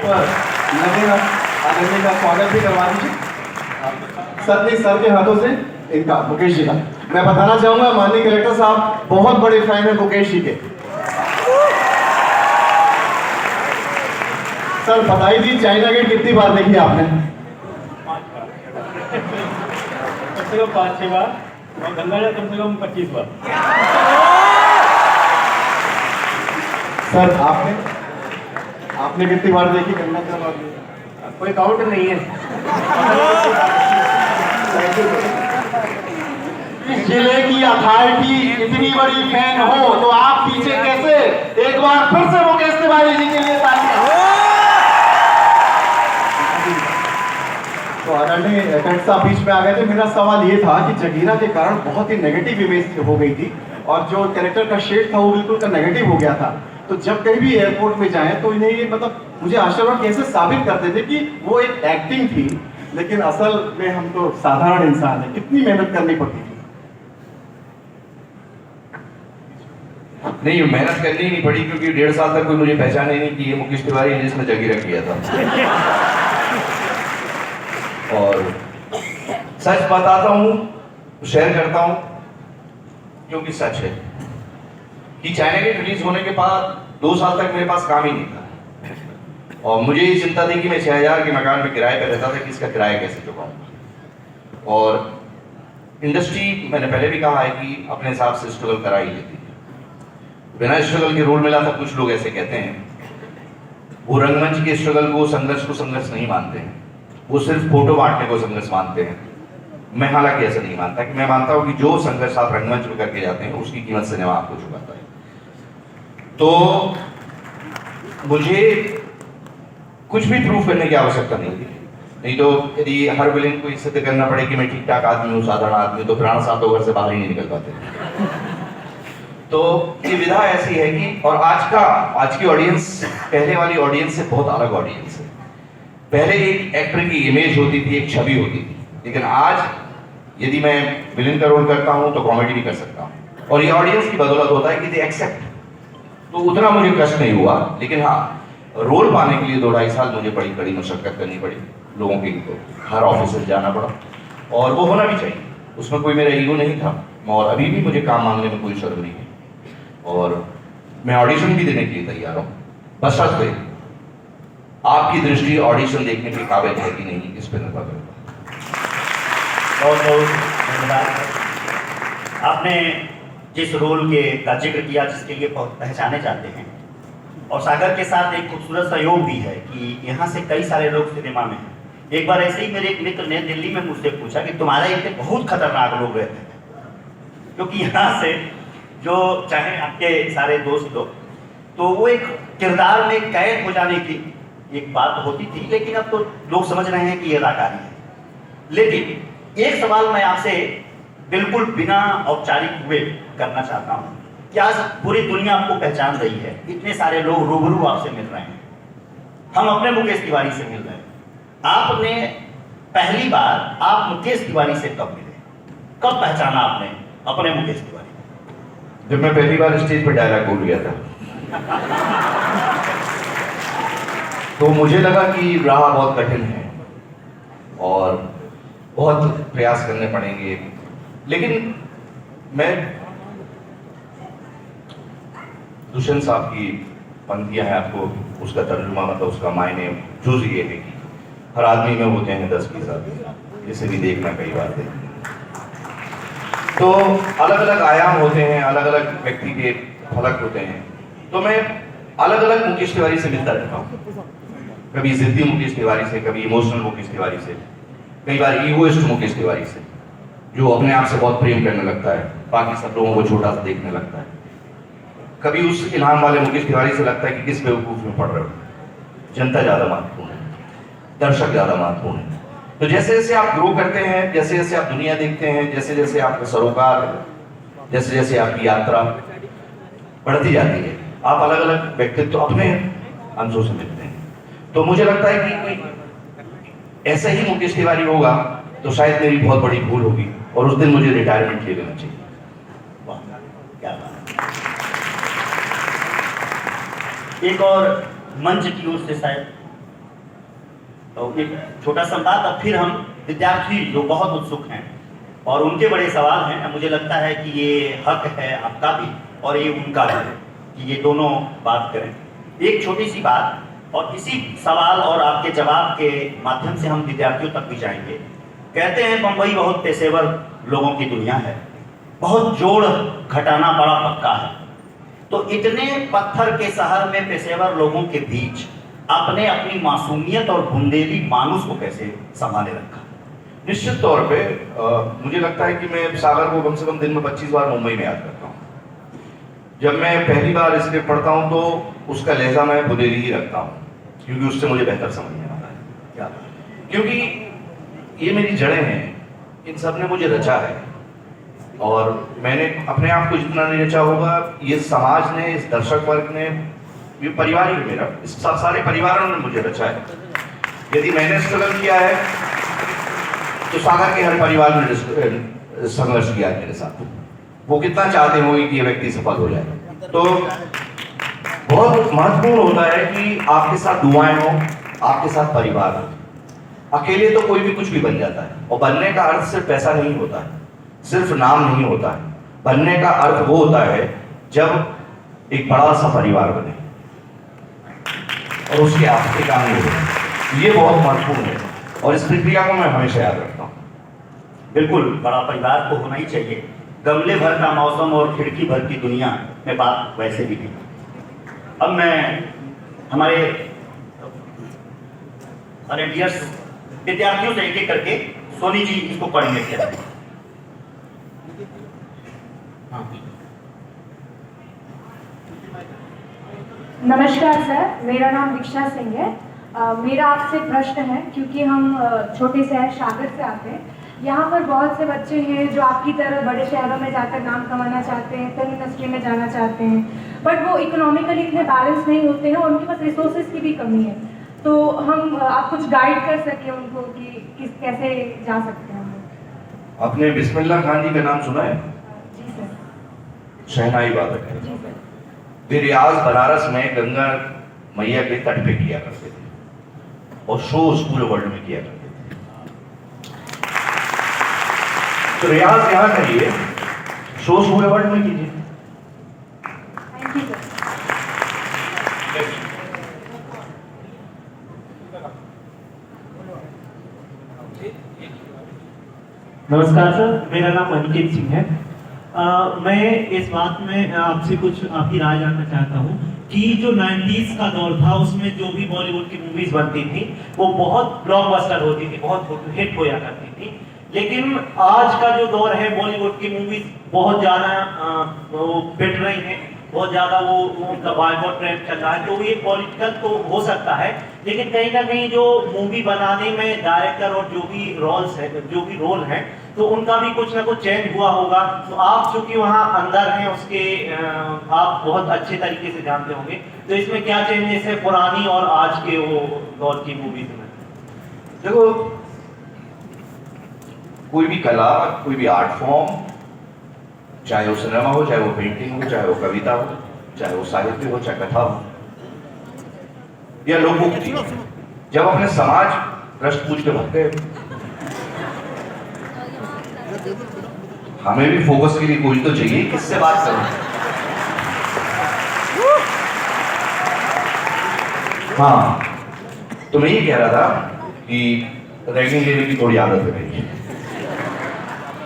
पर लगेगा आदरणीय का स्वागत भी करवा दीजिए सर ने सर के हाथों से इनका मुकेश जी का। मैं बताना चाहूंगा माननीय कलेक्टर साहब बहुत बड़े फैन है मुकेश जी के। सर बताइए जी चाइना गेट कितनी बार देखी आपने? 5-6 बार और गंगा कम से कम 25 बार। सर आपने कितनी बार देखी गंगा का? कोई काउंट नहीं है। इस जिले की अथॉरिटी इतनी बड़ी फैन हो तो आप पीछे कैसे? एक बार फिर से मुकेश तिवारी जी के लिए तालियां। तो आदरणीय कलेक्टर साहब बीच में आ गए थे। मेरा सवाल ये था कि जगीरा के कारण बहुत ही नेगेटिव इमेज हो गई थी और जो कैरेक्टर का शेड था वो बिल्कुल का नेगेटिव हो गया था। तो जब कहीं भी एयरपोर्ट में जाएं तो इन्हें ये मतलब मुझे आश्चर्य कैसे साबित करते थे कि वो एक एक्टिंग थी, लेकिन असल में हम तो साधारण इंसान है। कितनी मेहनत करनी पड़ती थी? नहीं, मेहनत करनी ही नहीं पड़ी क्योंकि 1.5 साल तक कोई मुझे पहचाने ही नहीं कि ये मुकेश तिवारी है जिसने जगीरा किया था। और सच बताता हूँ, शेयर करता हूँ क्योंकि सच है कि चाइना गेट रिलीज होने के बाद 2 साल तक मेरे पास काम ही नहीं था और मुझे ये चिंता थी कि मैं 6000 के मकान पे किराए पे रहता था कि इसका किराया कैसे चुकाऊंगा। और इंडस्ट्री मैंने पहले भी कहा है कि अपने हिसाब से स्ट्रगल करा ही लेती है। बिना स्ट्रगल के रोल मिला था। कुछ लोग ऐसे कहते हैं वो रंगमंच के स्ट्रगल को संघर्ष नहीं मानते हैं, वो सिर्फ फोटो बांटने को संघर्ष मानते हैं। मैं हालांकि ऐसा नहीं मानता। कि मैं मानता हूं कि जो संघर्ष आप रंगमंच में करके जाते हैं उसकी कीमत सिनेमा आपको चुकाता है। तो मुझे कुछ भी प्रूफ करने की आवश्यकता नहीं थी। नहीं तो यदि हर विलेन को सिद्ध करना पड़े कि मैं ठीक ठाक आदमी हूँ, साधारण आदमी हूँ, तो प्राण साहब तो घर से बाहर ही नहीं निकल पाते। तो ये विधा ऐसी है कि और आज की ऑडियंस पहले वाली ऑडियंस से बहुत अलग ऑडियंस है। पहले एक एक्टर की इमेज होती थी, एक छवि होती थी, लेकिन आज यदि मैं विलेन का रोल करता हूं तो कॉमेडी भी कर सकता हूं। और ये ऑडियंस की बदौलत होता है कि दे एक्सेप्ट। तो उतना मुझे कष्ट नहीं हुआ, लेकिन हाँ रोल पाने के लिए 2-2.5 साल मुझे बड़ी कड़ी मशक्कत करनी पड़ी। लोगों के तो हर ऑफिस से जाना पड़ा और वो होना भी चाहिए। उसमें कोई मेरा ईगो नहीं था और अभी भी मुझे काम मांगने में कोई शर्म नहीं है और मैं ऑडिशन भी देने के लिए तैयार हूँ। बस पे आपकी दृष्टि ऑडिशन देखने के काबिल है कि नहीं, इस पर निर्भर करता। बहुत बहुत धन्यवाद। आपने जिस रोल का जिक्र किया जिसके लिए पहचाने जाते हैं और सागर के साथ एक खूबसूरत सहयोग भी है कि यहाँ से कई सारे लोग सिनेमा में हैं। एक बार ऐसे ही मेरे एक मित्र ने दिल्ली में मुझसे पूछा कि तुम्हारे इतने बहुत खतरनाक लोग रहते हैं, क्योंकि यहाँ से जो चाहे आपके सारे दोस्त लोग तो वो एक किरदार में कैद हो जाने की एक बात होती थी, लेकिन अब तो लोग समझ रहे हैं कि ये अदाकारी है। लेकिन एक सवाल मैं आपसे बिल्कुल बिना औपचारिक हुए करना चाहता हूँ कि आज पूरी दुनिया आपको पहचान रही है, इतने सारे लोग रूबरू आपसे मिल रहे हैं, हम अपने मुकेश तिवारी से मिल रहे हैं। आपने पहली बार आप मुकेश तिवारी से कब मिले, कब पहचाना आपने अपने मुकेश तिवारी? जब मैं पहली बार स्टेज पर डायलॉग बोल गया था तो मुझे लगा कि राह बहुत कठिन है और बहुत प्रयास करने पड़ेंगे, लेकिन मैं दुष्यंत साहब की पंक्तियां हैं, आपको उसका तर्जुमा मतलब उसका मायने जुज ये है कि हर आदमी में होते हैं 10-20 आदमी, जिसे भी देखना कई बार देखना। तो अलग अलग आयाम होते हैं, अलग अलग व्यक्ति के फलक होते हैं। तो मैं अलग अलग मुकेश तिवारी से मिलता रहता हूँ। कभी जिद्दी मुकेश तिवारी से, कभी इमोशनल मुकेश तिवारी से, कई बार ईगोइस्ट मुकेश तिवारी से जो अपने आप से बहुत प्रेम करने लगता है, बाकी सब लोगों को छोटा सा देखने लगता है। कभी उस इल्हाम वाले मुकेश तिवारी से लगता है कि किस बेवकूफ में पढ़ रहे हो, जनता ज्यादा महत्वपूर्ण है, दर्शक ज्यादा महत्वपूर्ण है। तो जैसे जैसे आप ग्रो करते हैं, जैसे जैसे आप दुनिया देखते हैं, जैसे जैसे आपका सरोकार, जैसे जैसे आपकी यात्रा बढ़ती जाती है, आप अलग अलग व्यक्तित्व अपने अंशों से मिलते हैं। तो मुझे लगता है कि कोई ऐसा ही मुकेश तिवारी होगा तो शायद मेरी बहुत बड़ी भूल होगी और उस दिन मुझे रिटायरमेंट ले लेना चाहिए। वाह क्या बात। एक और मंच की ओर से शायद तो एक छोटा संवाद, और फिर हम विद्यार्थी जो बहुत उत्सुक हैं और उनके बड़े सवाल हैं, मुझे लगता है कि ये हक है आपका भी और ये उनका भी कि ये दोनों बात करें। एक छोटी सी बात, और इसी सवाल और आपके जवाब के माध्यम से हम विद्यार्थियों तक भी जाएंगे। कहते हैं बम्बई बहुत पेशेवर लोगों की दुनिया है, बहुत जोड़ घटाना बड़ा पक्का है। तो इतने पत्थर के शहर में पेशेवर लोगों के बीच आपने अपनी मासूमियत और बुंदेली मानुस को कैसे संभाले रखा? निश्चित तौर पे मुझे लगता है कि मैं सागर को कम से कम दिन में 25 बार मुंबई में याद करता हूँ। जब मैं पहली बार स्क्रिप्ट पढ़ता हूँ तो उसका लहजा मैं बुंदेली ही रखता हूँ, क्योंकि उससे मुझे बेहतर समझ में आता है। क्या? क्योंकि ये मेरी जड़ें हैं, इन सब ने मुझे रचा है, और मैंने अपने आप को जितना नहीं रचा होगा, ये समाज ने, इस दर्शक वर्ग ने, ये परिवार ही मेरा, इस सारे परिवारों ने मुझे रचा है। यदि मैंने स्ट्रगल किया है तो सागर के हर परिवार ने संघर्ष किया है मेरे साथ। वो कितना चाहते होंगे कि ये व्यक्ति सफल हो जाए। तो बहुत महत्वपूर्ण होता है कि आपके साथ दुआएं हो, आपके साथ परिवार हो। अकेले तो कोई भी कुछ भी बन जाता है, और बनने का अर्थ सिर्फ पैसा नहीं होता है, सिर्फ नाम नहीं होता है। बनने का अर्थ वो होता है जब एक बड़ा सा परिवार बने और उसके आपके काम नहीं हो। ये बहुत महत्वपूर्ण है, और इस प्रक्रिया को मैं हमेशा याद रखता हूँ। बिल्कुल, बड़ा परिवार तो होना ही चाहिए। गमले भर का मौसम और खिड़की भर की दुनिया में बात वैसे भी नहीं। अब मैं हमारे डियर्स विद्यार्थियों से एक एक करके, सोनी जी इसको पढ़ने के लिए। नमस्कार सर, मेरा नाम दीक्षा सिंह है। मेरा आपसे प्रश्न है, क्योंकि हम छोटे शहर सागर से आते हैं। यहाँ पर बहुत से बच्चे हैं जो आपकी तरह बड़े शहरों में जाकर नाम कमाना चाहते हैं, फिल्म इंडस्ट्री में जाना चाहते हैं, बट वो इकोनॉमिकली इतने बैलेंस नहीं होते हैं और उनके पास रिसोर्सेज की भी कमी है। तो हम आप कुछ गाइड कर सके उनको कि कैसे जा सकते हैं हम लोग? आपने बिस्मिल्लाह खान जी का नाम सुना है? जी सर। शहनाई वादक है। जी सर। वे रियाज बनारस में गंगा मैया के तट पे किया करते थे, और शोज पूरे वर्ल्ड में किया करते थे। तो रियाज यहाँ करिए, शोज पूरे वर्ल्ड में कीजिए। Thank you sir. नमस्कार सर, मेरा नाम अनिकेत सिंह है। मैं इस बात में आपसे कुछ आपकी राय जानना चाहता हूँ कि जो 90s का दौर था, उसमें जो भी बॉलीवुड की मूवीज बनती थी वो बहुत ब्लॉकबस्टर होती थी, बहुत हिट होया करती थी। लेकिन आज का जो दौर है, बॉलीवुड की मूवीज बहुत ज़्यादा वो पिट रही हैं, बहुत ज़्यादा वो उनका बायकॉट ट्रेंड चल रहा है। तो ये पॉलिटिकल तो हो सकता है, लेकिन कहीं ना कहीं जो मूवी बनाने में डायरेक्टर और जो भी रोल्स है, जो भी रोल हैं, तो उनका भी कुछ ना कुछ चेंज हुआ होगा। तो आप चूंकि वहाँ अंदर हैं उसके, आप बहुत अच्छे तरीके से जानते होंगे, तो इसमें क्या चेंजेस है पुरानी और आज के वो दौर की मूवीज में? देखो, कोई भी कला, कोई भी आर्ट फॉर्म, चाहे वो सिनेमा हो, चाहे वो पेंटिंग हो, चाहे वो कविता हो, चाहे वो साहित्य हो, चाहे कथा हो या लोकोक्ति, जब अपने समाज प्रश्न पूछ के भगते हैं, हमें भी फोकस के लिए कोई तो चाहिए, किससे बात करूं। हाँ, तो मैं ये कह रहा था कि रैगिंग लेने की थोड़ी आदत है मेरी।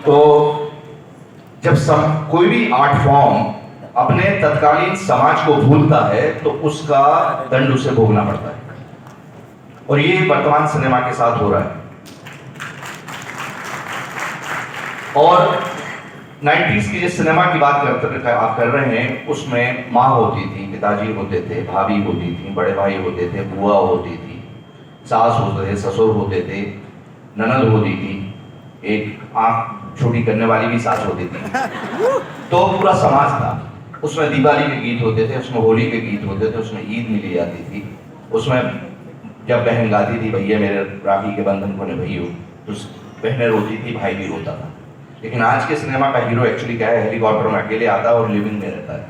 तो जब कोई भी आर्ट फॉर्म अपने तत्कालीन समाज को भूलता है तो उसका दंड उसे भोगना पड़ता है, और ये वर्तमान सिनेमा के साथ हो रहा है। और 90s की जिस सिनेमा की बात आप कर रहे हैं, उसमें माँ होती थी, पिताजी होते थे, भाभी होती थी, बड़े भाई होते थे, बुआ होती थी, सास होते थे, ससुर होते थे, ननद होती थी, एक आंख छोटी करने वाली भी सास होती थी। तो पूरा समाज था। उसमें दिवाली के गीत होते थे, उसमें होली के गीत होते थे, उसमें ईद मिली जाती थी, उसमें जब बहन गाती थी भैया मेरे राखी के बंधन को निभाइयो, तो बहनें रोती थी, भाई भी रोता था। लेकिन आज के सिनेमा का हीरो एक्चुअली क्या है, हेलीकॉप्टर में अकेले आता है और लिविंग में रहता है।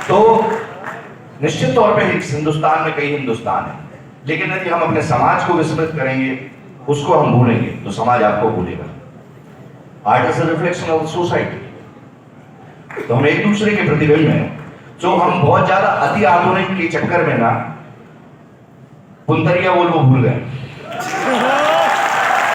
तो निश्चित तौर पे इस हिंदुस्तान में कई हिंदुस्तान है, लेकिन यदि हम अपने समाज को विस्मृत करेंगे, उसको हम भूलेंगे, तो समाज आपको भूलेगा। Art is a reflection of society. तो हम एक दूसरे के प्रतिबिंब हैं। जो हम बहुत ज्यादा अति आधुनिक के चक्कर में ना पुंतरिया बोल वो भूल गए।